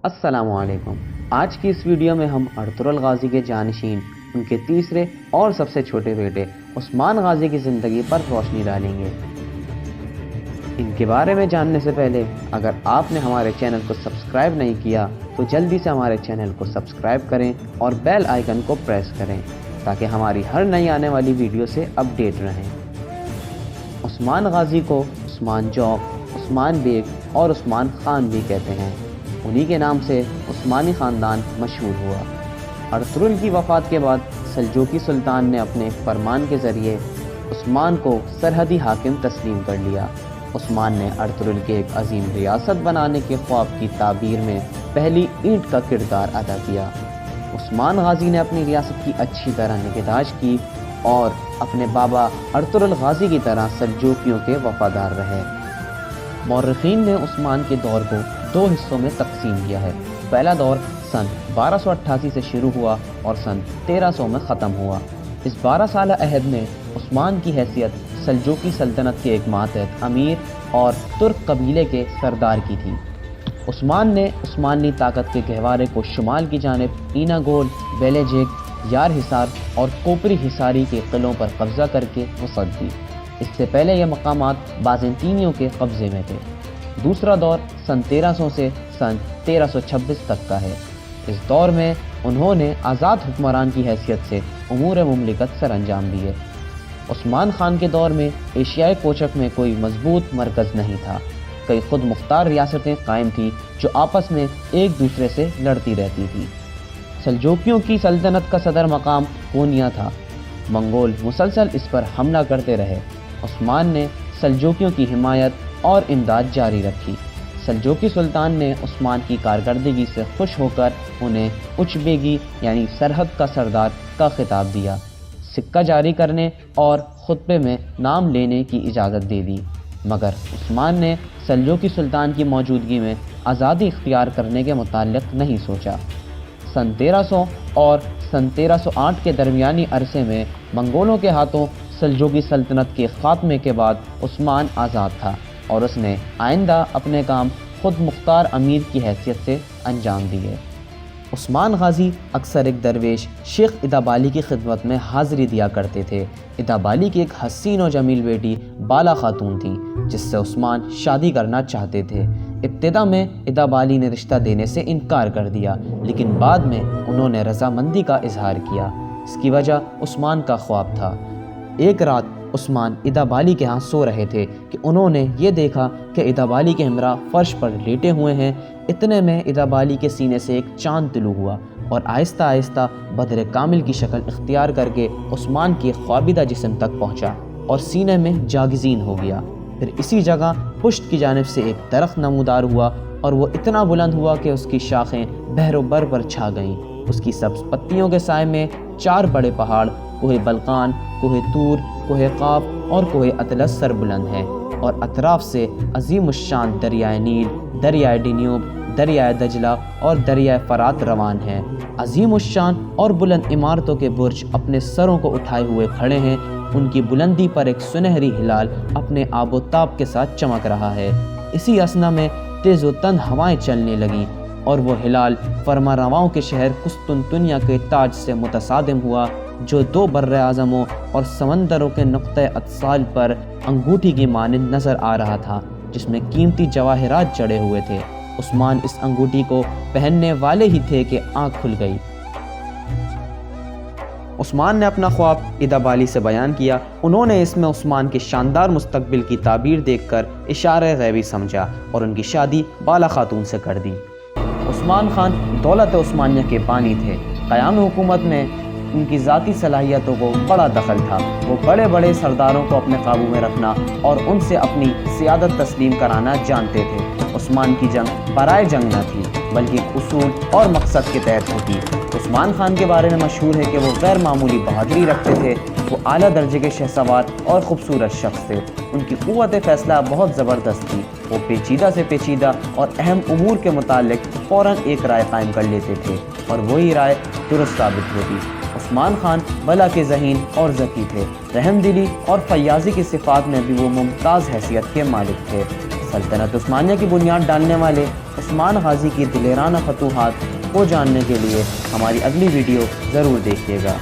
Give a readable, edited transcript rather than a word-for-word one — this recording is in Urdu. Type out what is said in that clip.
السلام علیکم۔ آج کی اس ویڈیو میں ہم ارطغرل غازی کے جانشین، ان کے تیسرے اور سب سے چھوٹے بیٹے عثمان غازی کی زندگی پر روشنی ڈالیں گے۔ ان کے بارے میں جاننے سے پہلے اگر آپ نے ہمارے چینل کو سبسکرائب نہیں کیا تو جلدی سے ہمارے چینل کو سبسکرائب کریں اور بیل آئیکن کو پریس کریں تاکہ ہماری ہر نئی آنے والی ویڈیو سے اپڈیٹ رہیں۔ عثمان غازی کو عثمان جوق، عثمان بیگ اور عثمان خان بھی کہتے ہیں۔ انہی کے نام سے عثمانی خاندان مشہور ہوا۔ ارطغرل کی وفات کے بعد سلجوقی سلطان نے اپنے فرمان کے ذریعے عثمان کو سرحدی حاکم تسلیم کر لیا۔ عثمان نے ارطغرل کے ایک عظیم ریاست بنانے کے خواب کی تعبیر میں پہلی اینٹ کا کردار ادا کیا۔ عثمان غازی نے اپنی ریاست کی اچھی طرح نگہداشت کی اور اپنے بابا ارطغرل غازی کی طرح سلجوقیوں کے وفادار رہے۔ مورخین نے عثمان کے دور کو دو حصوں میں تقسیم کیا ہے۔ پہلا دور سن 1288 سے شروع ہوا اور سن 1300 میں ختم ہوا۔ اس 12 سالہ عہد میں عثمان کی حیثیت سلجوقی سلطنت کے ایک ماتحت امیر اور ترک قبیلے کے سردار کی تھی۔ عثمان نے عثمانی طاقت کے گہوارے کو شمال کی جانب ایناگول، بیلیجیک، یار حصار اور کوپری حصاری کے قلعوں پر قبضہ کر کے وسعت دی۔ اس سے پہلے یہ مقامات بازنطینیوں کے قبضے میں تھے۔ دوسرا دور سن 1300 سے سن 1326 تک کا ہے۔ اس دور میں انہوں نے آزاد حکمران کی حیثیت سے امور مملکت سر انجام دیے۔ عثمان خان کے دور میں ایشیائی کوچک میں کوئی مضبوط مرکز نہیں تھا۔ کئی خود مختار ریاستیں قائم تھیں جو آپس میں ایک دوسرے سے لڑتی رہتی تھیں۔ سلجوقیوں کی سلطنت کا صدر مقام کونیا تھا۔ منگول مسلسل اس پر حملہ کرتے رہے۔ عثمان نے سلجوقیوں کی حمایت اور امداد جاری رکھی۔ سلجوقی سلطان نے عثمان کی کارکردگی سے خوش ہو کر انہیں اچ بیگی یعنی سرحد کا سردار کا خطاب دیا، سکہ جاری کرنے اور خطبے میں نام لینے کی اجازت دے دی، مگر عثمان نے سلجوقی سلطان کی موجودگی میں آزادی اختیار کرنے کے متعلق نہیں سوچا۔ سن 1300 اور سن 1308 کے درمیانی عرصے میں منگولوں کے ہاتھوں سلجوقی سلطنت کے خاتمے کے بعد عثمان آزاد تھا اور اس نے آئندہ اپنے کام خود مختار امیر کی حیثیت سے انجام دیے۔ عثمان غازی اکثر ایک درویش شیخ ادابالی کی خدمت میں حاضری دیا کرتے تھے۔ ادابالی کی ایک حسین و جمیل بیٹی بالا خاتون تھی جس سے عثمان شادی کرنا چاہتے تھے۔ ابتدا میں ادابالی نے رشتہ دینے سے انکار کر دیا، لیکن بعد میں انہوں نے رضامندی کا اظہار کیا۔ اس کی وجہ عثمان کا خواب تھا۔ ایک رات عثمان ادابالی کے ہاں سو رہے تھے کہ انہوں نے یہ دیکھا کہ ادابالی کے ہمراہ فرش پر لیٹے ہوئے ہیں۔ اتنے میں ادابالی کے سینے سے ایک چاند طلوع ہوا اور آہستہ آہستہ بدر کامل کی شکل اختیار کر کے عثمان کے خوابیدہ جسم تک پہنچا اور سینے میں جاگزین ہو گیا۔ پھر اسی جگہ پشت کی جانب سے ایک درخت نمودار ہوا اور وہ اتنا بلند ہوا کہ اس کی شاخیں بحر و بر پر چھا گئیں۔ اس کی سبز پتیوں کے سائے میں 4 بڑے پہاڑ کوہ بلقان، کوہ طور، کوہ قاف اور کوہ اطلس سر بلند ہیں اور اطراف سے عظیم الشان دریائے نیل، دریائے ڈینیوب، دریائے دجلہ اور دریائے فرات روان ہیں۔ عظیم الشان اور بلند عمارتوں کے برج اپنے سروں کو اٹھائے ہوئے کھڑے ہیں۔ ان کی بلندی پر ایک سنہری ہلال اپنے آب و تاب کے ساتھ چمک رہا ہے۔ اسی اثنا میں تیز و تند ہوائیں چلنے لگیں اور وہ ہلال فرما رواؤں کے شہر قسطنطنیہ کے تاج سے متصادم ہوا جو 2 بر اعظموں اور سمندروں کے نقطہ اتصال پر انگوٹھی کی مانند نظر آ رہا تھا جس میں قیمتی جواہرات جڑے ہوئے تھے۔ عثمان اس انگوٹھی کو پہننے والے ہی تھے کہ آنکھ کھل گئی۔ عثمان نے اپنا خواب ادابالی سے بیان کیا۔ انہوں نے اس میں عثمان کے شاندار مستقبل کی تعبیر دیکھ کر اشارہ غیبی سمجھا اور ان کی شادی بالا خاتون سے کر دی۔ عثمان خان دولت عثمانیہ کے بانی تھے۔ قیام حکومت میں ان کی ذاتی صلاحیتوں کو بڑا دخل تھا۔ وہ بڑے بڑے سرداروں کو اپنے قابو میں رکھنا اور ان سے اپنی سیادت تسلیم کرانا جانتے تھے۔ عثمان کی جنگ برائے جنگ نہ تھی بلکہ اصول اور مقصد کے تحت ہوتی۔ عثمان خان کے بارے میں مشہور ہے کہ وہ غیر معمولی بہادری رکھتے تھے۔ وہ اعلیٰ درجے کے شہسوار اور خوبصورت شخص تھے۔ ان کی قوت فیصلہ بہت زبردست تھی۔ وہ پیچیدہ سے پیچیدہ اور اہم امور کے متعلق فوراً ایک رائے قائم کر لیتے تھے اور وہی رائے درست ثابت ہوتی۔ عثمان خان بلا کے ذہین اور ذکی تھے۔ رحم دلی اور فیاضی کی صفات میں بھی وہ ممتاز حیثیت کے مالک تھے۔ سلطنت عثمانیہ کی بنیاد ڈالنے والے عثمان غازی کی دلیرانہ فتوحات کو جاننے کے لیے ہماری اگلی ویڈیو ضرور دیکھیے گا۔